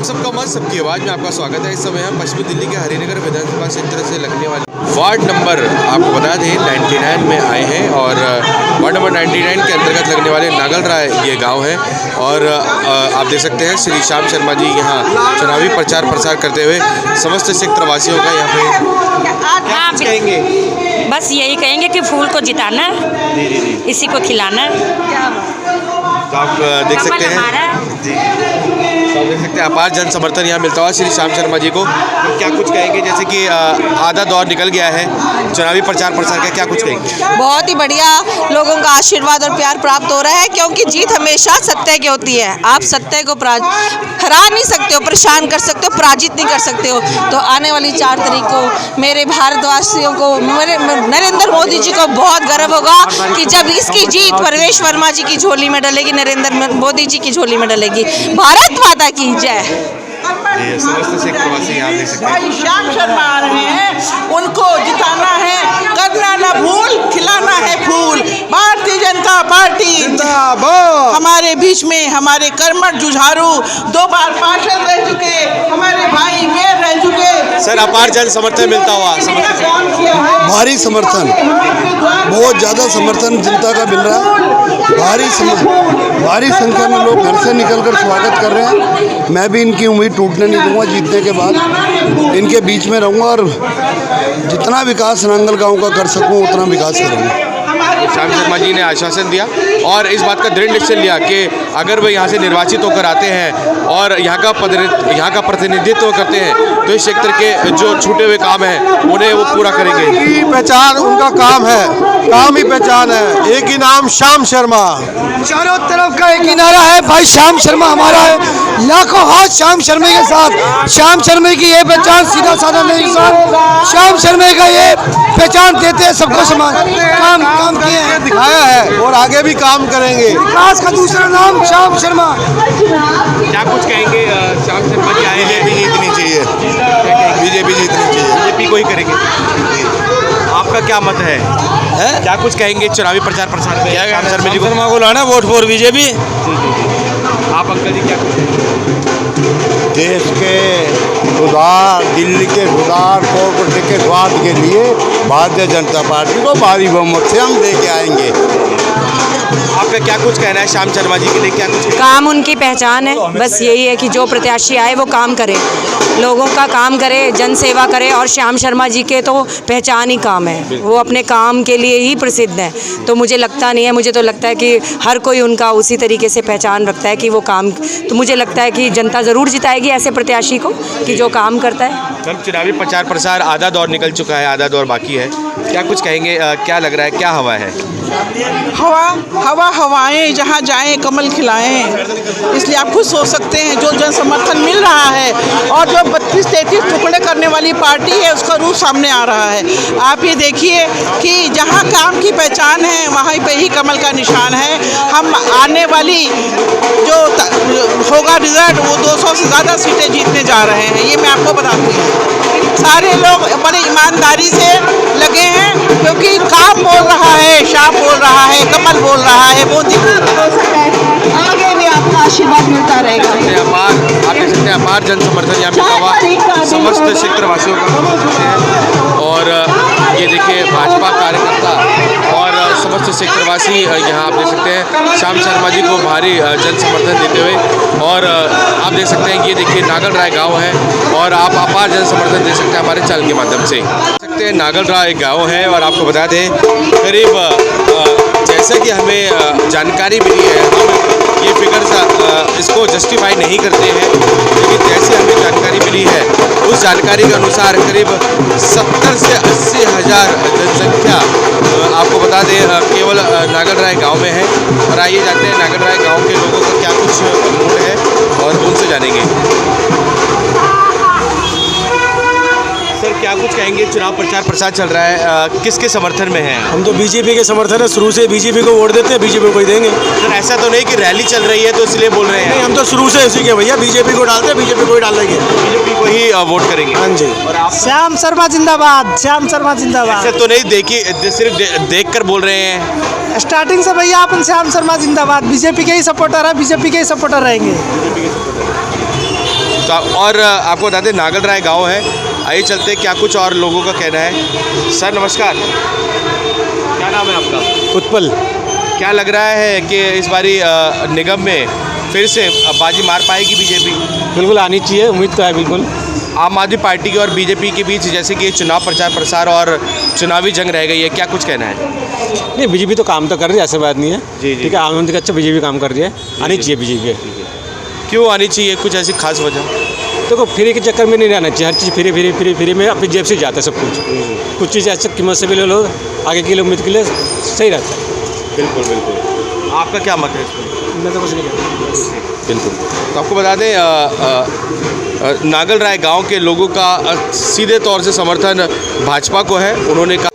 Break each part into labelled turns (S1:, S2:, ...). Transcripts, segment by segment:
S1: हम सबका मत सबकी आवाज़ में आपका स्वागत है। इस समय हम पश्चिमी दिल्ली के हरिनगर विधानसभा क्षेत्र से लगने वाले वार्ड नंबर आपको बता दें 99 में आए हैं और वार्ड नंबर 99 के अंतर्गत लगने वाले नागल राय ये गांव है और आप देख सकते हैं श्री श्याम शर्मा जी यहाँ चुनावी प्रचार प्रसार करते हुए समस्त क्षेत्र वासियों का यहाँ पे कहेंगे।
S2: बस यही कहेंगे कि फूल को जिताना, इसी को खिलाना।
S1: तो आप देख सकते हैं जी, तो आप देख सकते हैं अपार जन समर्थन यहाँ मिलता हुआ श्री श्याम शर्मा जी को। तो क्या कुछ कहेंगे, जैसे कि आधा दौर निकल गया है चुनावी प्रचार प्रसार का, क्या कुछ कहेंगे?
S3: बहुत ही बढ़िया, लोगों का आशीर्वाद और प्यार प्राप्त हो रहा है क्योंकि जीत हमेशा सत्य की होती है। आप सत्य को हरा नहीं सकते हो, परेशान कर सकते हो, पराजित नहीं कर सकते हो। तो आने वाली 4 तारीख को मेरे भारतवासियों को, मेरे नरेंद्र मोदी जी को बहुत गर्व होगा कि जब इसकी जीत परवेश वर्मा जी की झोली में डलेगी, नरेंद्र मोदी जी की झोली में डलेगी। भारत माता की जय।
S4: भाई श्याम शर्मा आ रहे हैं, उनको जिताना है, करना ना भूल, खिलाना है फूल। भारतीय जनता पार्टी जिंदाबाद। हमारे बीच में हमारे कर्मठ जुझारू 2 बार पार्षद रह चुके हमारे भाई मेयर रह चुके।
S1: सर अपार जन समर्थन मिलता हुआ,
S5: भारी समर्थन, बहुत ज़्यादा समर्थन जनता का मिल रहा है। भारी संख्या में लोग घर से निकलकर स्वागत कर रहे हैं। मैं भी इनकी उम्मीद टूटने नहीं दूंगा। जीतने के बाद इनके बीच में रहूंगा और जितना विकास नांगल गांव का कर सकूं उतना विकास करूंगा।
S1: श्याम शर्मा जी ने आश्वासन दिया और इस बात का दृढ़ निश्चय लिया कि अगर वे यहाँ से निर्वाचित होकर आते हैं और यहाँ का प्रतिनिधित्व करते हैं तो इस क्षेत्र के जो छूटे हुए काम हैं उन्हें वो पूरा करेंगे।
S5: पहचान उनका काम है, काम ही पहचान है। एक ही नाम श्याम शर्मा, चारों तरफ का एक ही नारा है, भाई श्याम शर्मा हमारा है। लाखों हाथ श्याम शर्मा के साथ। श्याम शर्मा की ये पहचान सीधा साधा नहीं, श्याम शर्मा का ये पहचान देते हैं सबको समान। काम किए हैं, दिखाया है और आगे भी काम करेंगे। विकास का दूसरा नाम श्याम शर्मा।
S1: क्या कुछ कहेंगे? श्याम शर्मा जी आए हैं,
S5: जीतनी चाहिए, बीजेपी जीतनी चाहिए,
S1: बीजेपी को ही करेंगे। आपका क्या मत है? क्या कुछ कहेंगे चुनावी प्रचार प्रसार में? श्याम शर्मा जी को
S5: लाना, वोट फॉर बीजेपी।
S1: आप अंकल जी क्या कुछ कहेंगे?
S5: देश के सुधार, दिल्ली के सुधार, प्रॉपर्टी के स्वाद के लिए भारतीय जनता पार्टी को भारी बहुमत से हम लेके आएंगे।
S1: आपका क्या कुछ कहना है श्याम शर्मा जी के लिए? क्या कुछ
S2: काम उनकी पहचान है। बस यही है कि जो प्रत्याशी आए वो काम करे, लोगों का काम करे, जन सेवा करे। और श्याम शर्मा जी के तो पहचान ही काम है, वो अपने काम के लिए ही प्रसिद्ध है। तो मुझे लगता नहीं है, मुझे तो लगता है कि हर कोई उनका उसी तरीके से पहचान रखता है कि वो काम। तो मुझे लगता है कि जनता ज़रूर जिताएगी ऐसे प्रत्याशी को कि जो काम करता है।
S1: मैम चुनावी प्रचार प्रसार आधा दौर निकल चुका है, आधा दौर बाकी है, क्या कुछ कहेंगे? क्या लग रहा है, क्या हवा है?
S4: हवाएं जहाँ जाएं कमल खिलाएं। इसलिए आप खुद सोच सकते हैं जो जन समर्थन मिल रहा है और जो 32-33 टुकड़े करने वाली पार्टी है उसका रूप सामने आ रहा है। आप ये देखिए कि जहाँ काम की पहचान है वहाँ पे ही कमल का निशान है। हम आने वाली जो होगा रिजल्ट वो 200 से ज़्यादा सीटें जीतने जा रहे हैं, ये मैं आपको बताती हूँ। सारे लोग बड़े ईमानदारी से लगे हैं क्योंकि काम बोल रहा है, श्याम बोल रहा है, कमल बोल रहा है, मोदी आगे भी आपका आशीर्वाद मिलता रहेगा।
S1: आप देख सकते हैं अपार जन समर्थन यहाँ मिलता हुआ समस्त क्षेत्रवासियों का। और ये देखिए भाजपा कार्यकर्ता और समस्त क्षेत्रवासी यहाँ आप देख सकते हैं श्याम शर्मा जी को भारी जन समर्थन देते हुए। और आप देख सकते हैं ये देखिए नागल राय गाँव है और आप अपार जन समर्थन दे सकते हैं हमारे चैनल के माध्यम से। सकते हैं नागल राय गाँव है और आपको बता दें करीब जैसा कि हमें जानकारी मिली है, हम ये फिगर्स इसको जस्टिफाई नहीं करते हैं, लेकिन जैसे हमें जानकारी मिली है उस जानकारी के अनुसार करीब 70 से 80 हज़ार जनसंख्या आपको बता दें केवल नागल राय गाँव में है। और आइए जानते हैं नागल राय गाँव के लोगों का क्या कुछ मूड है और उनसे जानेंगे। सर क्या कुछ कहेंगे? चुनाव प्रचार प्रसार चल रहा है, किसके समर्थन में है?
S5: हम तो बीजेपी के समर्थन है, शुरू से बीजेपी को वोट देते हैं, बीजेपी को ही देंगे।
S1: सर ऐसा तो नहीं कि रैली चल रही है तो इसलिए बोल रहे हैं?
S5: नहीं, हम तो शुरू से इसी के भैया, बीजेपी को डालते हैं, बीजेपी को ही डाल देंगे,
S1: बीजेपी को ही वोट करेंगे।
S5: हाँ जी।
S1: और आप?
S4: श्याम शर्मा जिंदाबाद, श्याम शर्मा जिंदाबाद।
S1: ऐसा तो नहीं देखिए सिर्फ देख कर बोल रहे हैं?
S4: स्टार्टिंग से भैया अपन श्याम शर्मा जिंदाबाद, बीजेपी के ही सपोर्टर है, बीजेपी के ही सपोर्टर रहेंगे।
S1: तो और आपको बता दें नागल राय गाँव है। आइए चलते क्या कुछ और लोगों का कहना है। सर नमस्कार, क्या नाम है आपका?
S5: उत्पल।
S1: क्या लग रहा है कि इस बारी निगम में फिर से बाजी मार पाएगी बीजेपी?
S5: बिल्कुल आनी चाहिए, उम्मीद तो है बिल्कुल।
S1: आम आदमी पार्टी की और बीजेपी के बीच जैसे कि चुनाव प्रचार प्रसार और चुनावी जंग रह गई है, क्या कुछ कहना है?
S5: नहीं, बीजेपी तो काम तो कर रही है, ऐसा बात नहीं है।
S1: जी, जी।
S5: ठीक है, आम आदमी का अच्छा बीजेपी काम कर रही है, आनी चाहिए बीजेपी।
S1: क्यों आनी चाहिए, कुछ ऐसी खास वजह?
S5: देखो फ्री के चक्कर में नहीं रहना चाहिए, हर चीज़ फ्री में अपनी जेब से जाता है सब कुछ चीज़ अच्छी कीमत से भी ले लो, आगे की उम्मीद के लिए सही रहता है।
S1: बिल्कुल बिल्कुल। आपका क्या मत है इसमें?
S5: मैं तो कुछ नहीं कहता।
S1: बिल्कुल। तो आपको बता दें नागल राय गांव के लोगों का सीधे तौर से समर्थन भाजपा को है। उन्होंने कहा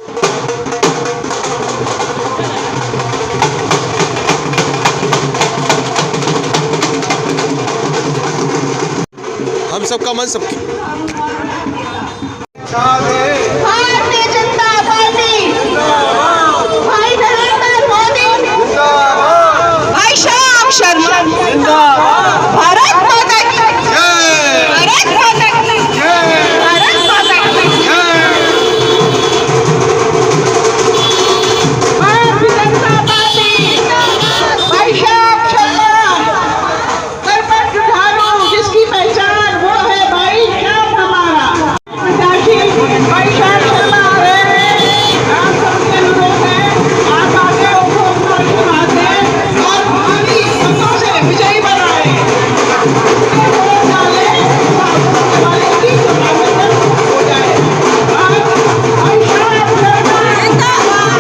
S1: हम सबका मन सबकी।
S6: भारतीय जनता पार्टी, भाई नरेंद्र मोदी, भाई श्याम शर्मा, भारत माता की जय, भारत माता की जय, भारत माता की जय। भारतीय जनता पार्टी, भाई श्याम शर्मा, सरपंच जुझारू जिसकी पहचान वो है भाई श्याम हमारा प्रत्याशी भाई श्याम शर्मा आ रहे हैं। आप सबसे अनुरोध है आप आगे उनको अपना आशीर्वाद दें और भारी मतों से विजयी बनाएं। वोट डालें, सामने वाले की समावेशन हो जाए। भाई श्याम शर्मा जिंदाबाद, भाई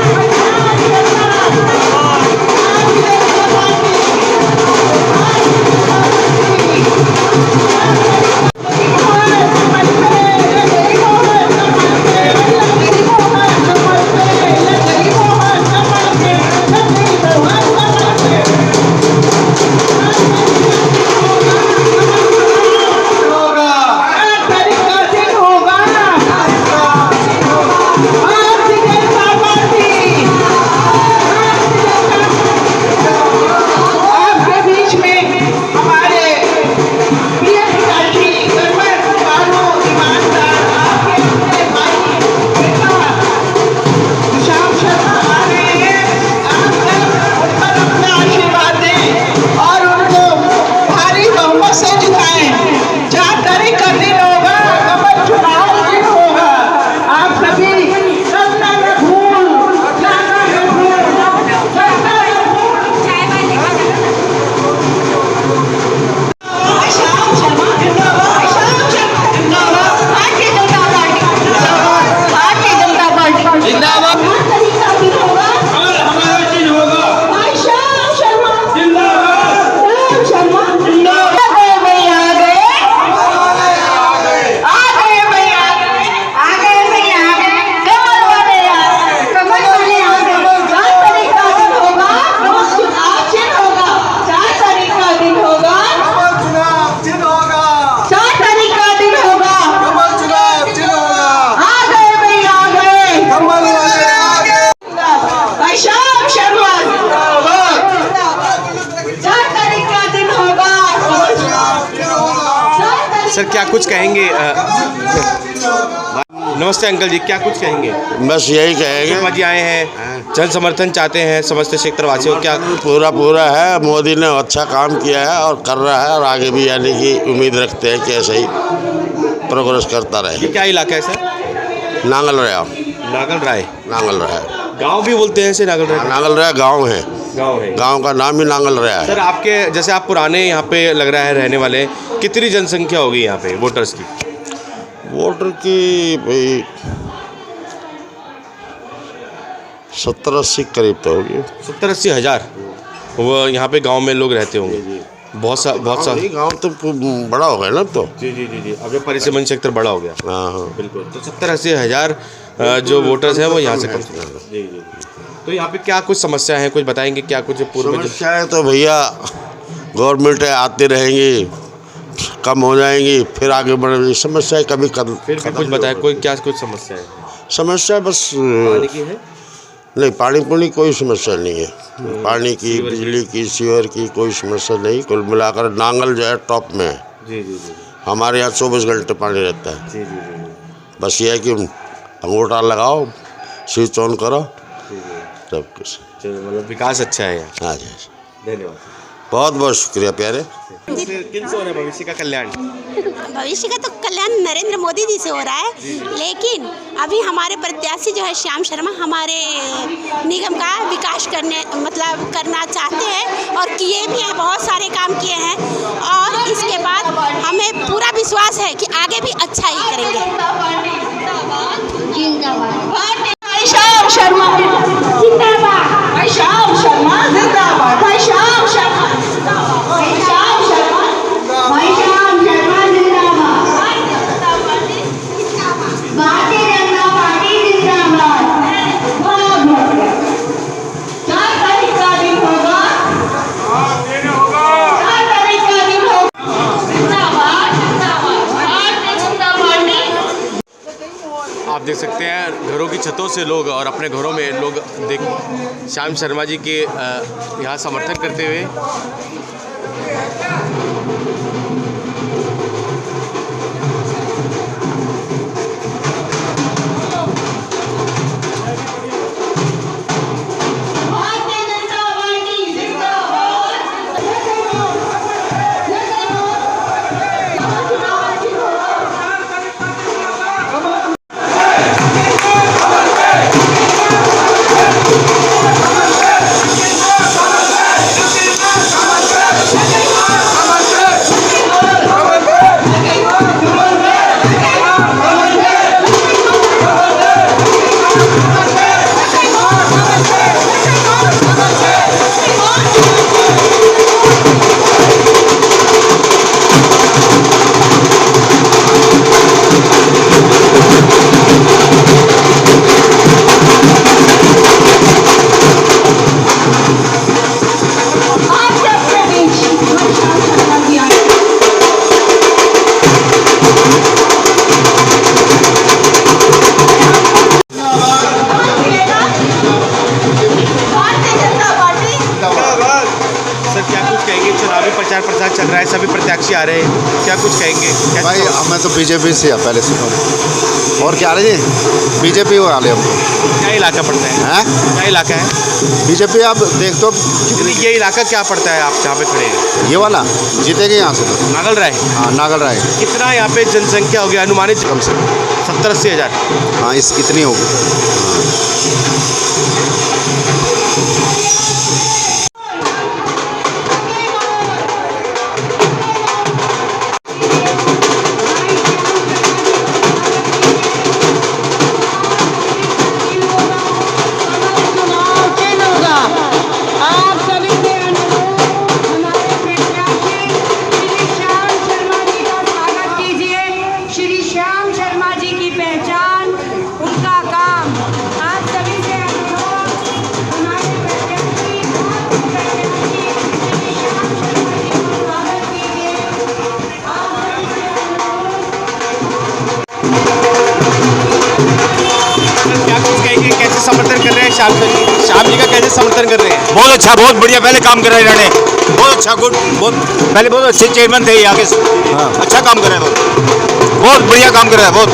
S6: श्याम शर्मा, भारतीय जनता आपके बीच में हमारे प्रिय पिताजी, कर्मठ, जुझारू, ईमानदार, आपके अपने भाई बेटा श्याम शर्मा आ रहे हैं। आप सब उन पर अपना आशीर्वाद दें और उनको भारी बहुमत से जिताएं। 4 तारीख का दिन होगा, कमल चुनाव दिन होगा। आप सभी करना न भूल, जाना न भूल, करना न भूल। श्याम शर्मा जिंदाबाद, श्याम शर्मा जिंदाबाद, भारतीय जनता पार्टी जिंदाबाद, भारतीय जनता पार्टी जिंदाबाद। 4 तारीख का दिन होगा और हमारा दिन होगा। भाई श्याम शर्मा जिंदाबाद, श्याम शर्मा जिंदाबाद। आ गए भाई आ गए, आ गए भाई आ गए, आ गए भाई आ गए, कमल वाले आ गए, कमल वाले आ गए। 4 तारीख का दिन होगा, चुनाव चिन्ह होगा। 4 तारीख का दिन होगा, 4 तारीख का दिन होगा, आ गए भाई आ गए, भाई श्याम शर्मा जिंदाबाद। 4 तारीख का दिन होगा, 4 तारीख।
S1: सर क्या कुछ कहेंगे? नमस्ते अंकल जी, क्या कुछ कहेंगे?
S7: बस यही कहेंगे,
S1: शर्मा जी आए हैं, जन समर्थन चाहते हैं समस्त क्षेत्र वासियों, क्या?
S7: पूरा है। मोदी ने अच्छा काम किया है और कर रहा है और आगे भी आने की उम्मीद रखते हैं कि ऐसे ही प्रोग्रेस करता रहे।
S1: क्या इलाका है सर?
S7: नांगल राय,
S1: नागल राय
S7: नांगल राय,
S1: गांव भी बोलते हैं इसे नागल राय?
S7: नांगल राय गाँव है,
S1: गांव है।
S7: गाँव का नाम ही नांगल राय है।
S1: सर आपके जैसे आप पुराने यहाँ पे लग रहा है रहने वाले, कितनी जनसंख्या होगी यहाँ पे वोटर्स की?
S7: वोटर की भाई 70-80 करीब तो होगी।
S1: 70-80 हज़ार वो यहाँ पे गांव में लोग रहते होंगे। बहुत सा
S7: गाँव तो बड़ा हो गया ना तो।
S1: जी जी जी जी, अब ये परिसीमन क्षेत्र बड़ा हो गया।
S7: हाँ
S1: बिल्कुल। तो 70-80 हज़ार जो वोटर्स हैं वो यहाँ से कम। जी जी। तो यहाँ पे क्या कुछ समस्या है, कुछ बताएंगे क्या कुछ पूर्व में?
S7: समस्याएं तो भैया गवर्नमेंट आती रहेंगी, कम हो जाएंगी, फिर आगे बढ़ेंगी। समस्याएं कभी
S1: फिर भी कुछ बताएं, कोई क्या कुछ समस्या है?
S7: समस्या बस
S1: पानी की है?
S7: नहीं, पानी पुनी कोई समस्या नहीं है। पानी की, बिजली की, सीवर की कोई समस्या नहीं। कुल मिलाकर नांगल जो है टॉप में है।
S1: जी जी जी।
S7: हमारे यहाँ 24 घंटे पानी रहता है।
S1: जी जी जी।
S7: बस ये है कि अंगूठा लगाओ, स्विच ऑन करो, सब कुछ।
S1: चलो, मतलब विकास अच्छा है यहाँ।
S7: हाँ जी,
S1: धन्यवाद।
S7: बहुत बहुत शुक्रिया प्यारे।
S1: किन से हो रहा है भविष्य का कल्याण?
S8: भविष्य का तो कल्याण नरेंद्र मोदी जी से हो रहा है, लेकिन अभी हमारे प्रत्याशी जो है श्याम शर्मा हमारे निगम का विकास करना चाहते हैं और किए भी हैं, बहुत सारे काम किए हैं और इसके बाद हमें पूरा विश्वास है कि आगे भी अच्छा ही करेंगे।
S6: भाई श्याम शर्मा जिंदाबाद, भाई श्याम शर्मा जिंदाबाद, भाई श्याम शर्मा जिंदाबाद, भाई श्याम शर्मा, भाई श्याम शर्मा जिंदाबाद, भारतीय जनता पार्टी जिंदाबाद। बहुत बढ़िया। 4 तारीख का दिन होगा, 4 तारीख का दिन होगा। जिंदाबाद जिंदाबाद, भारतीय जनता पार्टी।
S1: आप देख सकते हैं घरों की छतों से लोग और अपने घरों में लोग श्याम शर्मा जी के यहाँ समर्थन करते हुए।
S6: भारतीय जनता पार्टी जिंदाबाद।
S1: सर क्या कुछ कहेंगे? चुनावी प्रचार प्रसार चल रहा है, सभी प्रत्याशी आ रहे हैं, क्या कुछ कहेंगे?
S9: भाई हमें तो बीजेपी से है पहले से तो। और क्या रहे जी बीजेपी वाले हमको।
S1: क्या इलाका पड़ता है?
S9: हैं
S1: क्या इलाका है?
S9: बीजेपी आप देख तो
S1: ये इलाका क्या पड़ता है आप जहाँ पे खड़े हैं?
S9: ये वाला जीतेगी यहाँ से तो।
S1: नागल राय।
S9: हाँ नागल राय
S1: कितना यहाँ पे जनसंख्या होगी अनुमानित?
S9: कम से
S1: 70-80 हज़ार।
S9: हाँ इस इतनी होगी।
S6: आप सभी से अनुरोध, हमारे प्रत्याशी श्री श्याम शर्मा जी का स्वागत कीजिए। श्री श्याम शर्मा जी की पहचान, उनका काम। आप सभी से अनुरोध, हमारे प्रत्याशी श्री श्याम शर्मा जी का स्वागत कीजिए।
S1: क्या कुछ कहेंगे? कैसे समर्थन कर रहे हैं श्याम जी का? कैसे समर्थन कर रहे हैं?
S10: बहुत अच्छा, बहुत बढ़िया। पहले काम कर रहे हैं इन्होंने, बहुत अच्छा, गुड, बहुत पहले बहुत अच्छे चेयरमैन थे यहाँ के। हाँ अच्छा काम कर रहे हैं, बहुत बढ़िया काम कर रहे हैं, बहुत।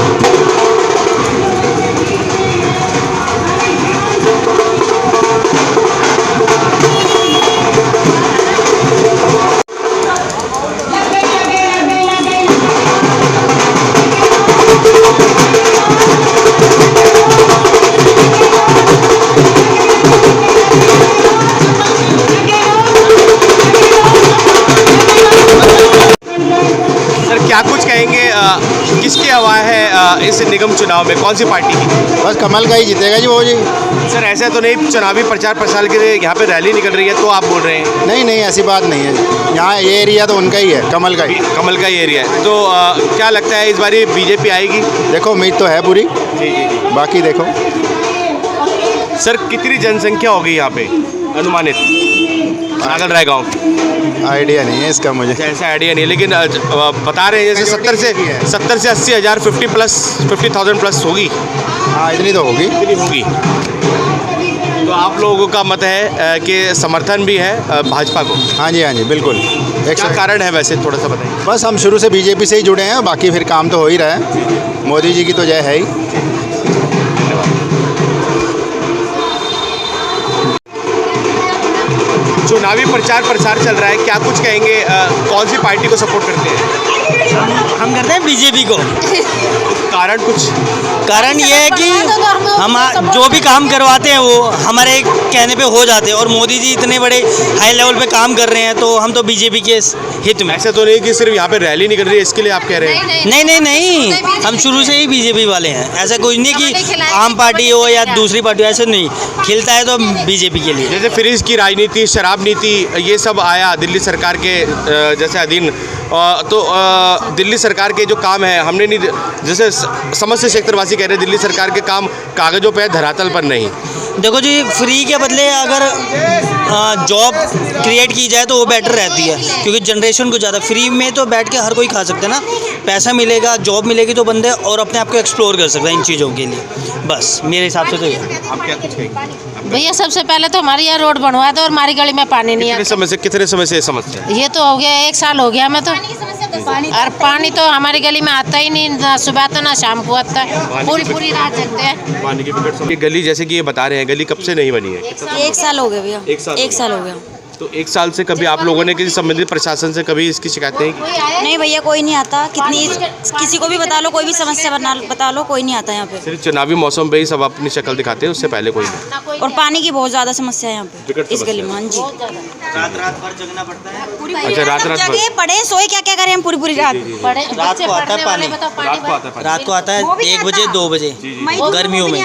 S1: सर क्या कुछ कहेंगे? किसकी हवा है इस निगम चुनाव में, कौन सी पार्टी की?
S9: बस कमल का ही जीतेगा जी वो जी।
S1: सर ऐसा तो नहीं चुनावी प्रचार प्रसार के लिए यहाँ पे रैली निकल रही है तो आप बोल रहे हैं?
S9: नहीं नहीं ऐसी बात नहीं है, यहाँ ये एरिया तो उनका ही है, कमल का ही।
S1: कमल का ही एरिया है तो क्या लगता है इस बारी बीजेपी आएगी?
S9: देखो उम्मीद तो है पूरी,
S1: जी जी जी।
S9: बाकी देखो।
S1: सर कितनी जनसंख्या होगी यहाँ पे अनुमानित नागल राय गाँव?
S9: आइडिया नहीं है इसका मुझे।
S1: ऐसा आइडिया नहीं है, लेकिन बता रहे हैं जैसे 70 से 80 हज़ार, 50,000 प्लस होगी।
S9: हाँ इतनी तो होगी।
S1: इतनी होगी। तो तो आप लोगों का मत है कि समर्थन भी है भाजपा को?
S9: हाँ जी बिल्कुल।
S1: क्या कारण है वैसे, थोड़ा सा बताइए।
S9: बस हम शुरू से बीजेपी से ही जुड़े हैं, बाकी फिर काम तो हो ही रहा है। मोदी जी की तो जय है ही।
S1: चुनावी प्रचार प्रसार चल रहा है, क्या कुछ कहेंगे? कौन सी पार्टी को सपोर्ट करते हैं?
S11: हम करते हैं बीजेपी को।
S1: कारण कुछ?
S11: कारण ये है कि हम जो भी काम करवाते हैं वो हमारे कहने पे हो जाते हैं, और मोदी जी इतने बड़े हाई लेवल पे काम कर रहे हैं, तो हम तो बीजेपी के हित में।
S1: ऐसा तो नहीं कि सिर्फ यहाँ पे रैली नहीं कर रही है इसके लिए आप कह रहे हैं?
S11: नहीं, हम शुरू से ही बीजेपी वाले हैं। ऐसा कुछ नहीं कि आम पार्टी हो या दूसरी पार्टी हो, ऐसा नहीं। खिलता है तो बीजेपी के लिए।
S1: जैसे फ्रीज की राजनीति, शराब नीति, ये सब आया दिल्ली सरकार के जैसे अधीन, तो दिल्ली सरकार के जो काम है हमने नहीं, जैसे समस्त क्षेत्रवासी कह रहे हैं दिल्ली सरकार के काम कागजों पे, धरातल पर नहीं।
S11: देखो जी, फ्री के बदले अगर जॉब क्रिएट की जाए तो वो बेटर रहती है, क्योंकि जनरेशन को ज़्यादा फ्री में तो बैठ के हर कोई खा सकता है ना। पैसा मिलेगा, जॉब मिलेगी तो बंदे और अपने आप को एक्सप्लोर कर सकता है इन चीज़ों के लिए। बस मेरे हिसाब से तो ये।
S1: आप क्या कुछ कहेंगे?
S12: भैया सबसे पहले तो हमारे यहाँ रोड बनवा दो और हमारी गली में पानी नहीं आता।
S1: कितने समय से समस्या?
S12: ये तो हो गया 1 साल हो गया हमें तो। और पानी तो हमारी गली में आता ही नहीं, ना सुबह तो ना शाम को आता है, पूरी रात जगते हैं।
S1: पानी की विकट समस्या। गली जैसे कि ये बता रहे हैं, गली कब से नहीं बनी है?
S2: 1 साल हो गया भैया।
S1: 1
S2: साल हो गया।
S1: तो 1 साल से कभी आप लोगों ने किसी संबंधित प्रशासन से कभी इसकी शिकायत नहीं की?
S2: नहीं भैया, कोई नहीं आता। किसी को भी बता लो, कोई भी समस्या बता लो, कोई नहीं आता यहाँ पे।
S1: सिर्फ चुनावी मौसम पे ही सब अपनी शक्ल दिखाते हैं, उससे पहले कोई नहीं।
S2: और पानी की बहुत ज़्यादा समस्या है यहाँ पे इस गली में। हाँ जी,
S11: रात भर जगना पड़ता है।
S1: अच्छा, रात
S2: जगह पड़े सोए, क्या क्या करें हम पूरी रात।
S11: रात को आता है पानी, रात को आता है 1 बजे 2 बजे गर्मियों में।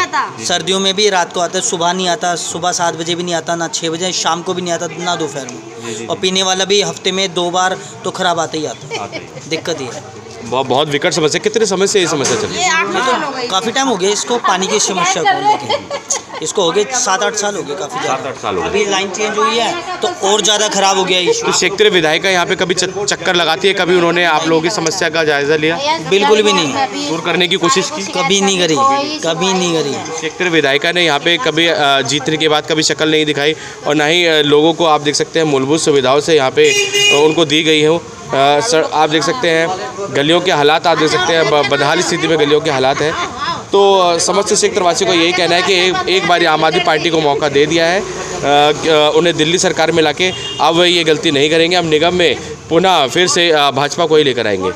S11: सर्दियों में भी रात को आता है, सुबह नहीं आता, सुबह 7 बजे भी नहीं आता, ना 6 बजे, शाम को भी नहीं आता, ना दोपहर में। और पीने वाला भी हफ्ते में 2 बार तो खराब आते ही आता है। दिक्कत ये है।
S1: बहुत विकट समस्या। कितने समय से ये समस्या चल रही है?
S11: तो काफ़ी टाइम हो गया इसको, पानी की समस्या को लेके। इसको हो गए 7-8 साल हो गए, काफ़ी ज़्यादा।
S1: 7-8 साल हो गए।
S11: अभी लाइन चेंज हुई है तो और ज़्यादा खराब हो गया इशू।
S1: तो क्षेत्रीय विधायिका यहाँ पे कभी चक्कर लगाती है? कभी उन्होंने आप लोगों की समस्या का जायजा लिया?
S11: बिल्कुल भी नहीं।
S1: दूर करने की कोशिश की?
S11: कभी नहीं करी, कभी नहीं करी।
S1: क्षेत्रीय विधायिका ने यहाँ पे कभी जीतने के बाद कभी शक्ल नहीं दिखाई, और ना ही लोगों को आप देख सकते हैं मूलभूत सुविधाओं से यहाँ पे उनको दी गई हो। सर आप देख सकते हैं गलियों के हालात, आप देख सकते हैं बदहाल स्थिति में गलियों के हालात हैं। तो समस्त क्षेत्रवासियों को यही कहना है कि एक बार आम आदमी पार्टी को मौका दे दिया है, उन्हें दिल्ली सरकार में लाके अब ये गलती नहीं करेंगे। हम निगम में पुनः फिर से भाजपा को ही लेकर आएंगे।